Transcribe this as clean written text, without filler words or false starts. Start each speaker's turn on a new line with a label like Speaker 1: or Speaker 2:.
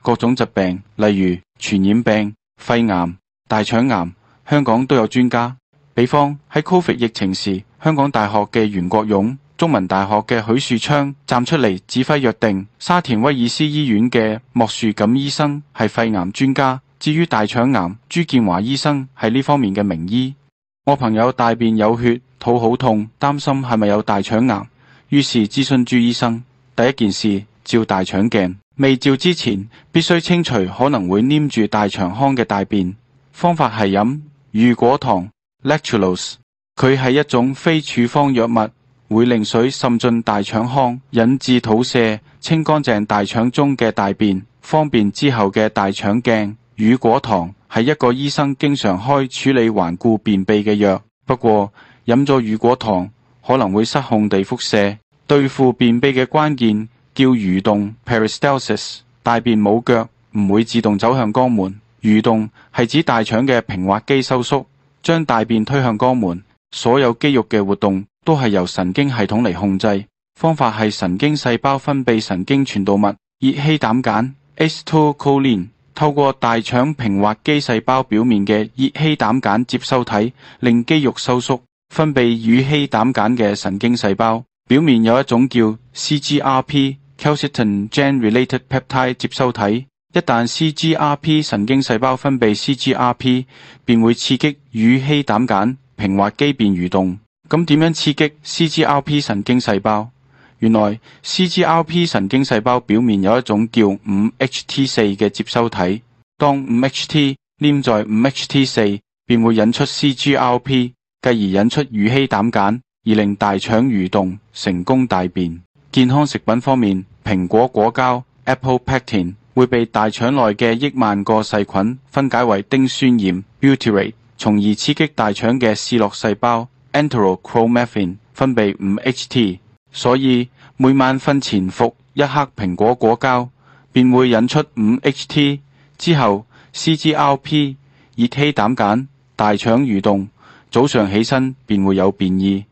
Speaker 1: 各種疾病，例如傳染病、肺癌、大腸癌，香港都有專家。比方喺 Covid 疫情時，香港大學嘅袁國勇、中文大學嘅許樹昌站出嚟指揮約定，沙田威爾斯醫院嘅莫樹錦醫生係肺癌專家，至於大腸癌，朱建華醫生係呢方面嘅名醫。我朋友大便有血，肚好痛，擔心係咪有大腸癌，於是諮詢朱醫生。第一件事，照大腸鏡，未照之前必須清除可能會黏住大腸腔嘅大便，方法係飲乳果糖 Lactulose， 佢係一種非處方藥物，會令水滲進大腸腔，引致肚瀉，清乾淨大腸中嘅大便，方便之後嘅大腸鏡。乳果糖係一個醫生經常開處理頑固便秘嘅藥，不過飲咗乳果糖可能會失控地腹瀉。對付便秘嘅關鍵叫蠕動 peristalsis， 大便冇腳，唔會自動走向肛門。蠕動係指大腸嘅平滑肌收縮，將大便推向肛門。所有肌肉嘅活動都係由神經系統嚟控制，方法係神經細胞分泌神經傳導物熱稀膽鹼 acetylcholine， 透過大腸平滑肌細胞表面嘅熱稀膽鹼接收體，令肌肉收縮，分泌乳稀膽鹼嘅神經細胞表面有一種叫 CGRP calcitonin gene-related peptide 接收體，一旦 CGRP 神經細胞分泌 CGRP， 便會刺激乳稀膽鹼平滑肌變蠕動。咁點樣刺激 CGRP 神經細胞？原來 CGRP 神經細胞表面有一種叫 5HT4 嘅接收體，當 5HT 黏在 5HT4， 便會引出 CGRP， 繼而引出乳稀膽鹼，而令大腸蠕動，成功大便。健康食品方面，蘋果果膠 Apple Pectin 會被大腸內嘅億萬個細菌分解為丁酸鹽 butyrate， 從而刺激大腸嘅視絡細胞 enterochromaffin 分泌 5HT， 所以每晚瞓前服1克蘋果果膠，便會引出 5HT， 之後 CGRP 熱稀膽鹼，大腸蠕動，早上起身便會有便意。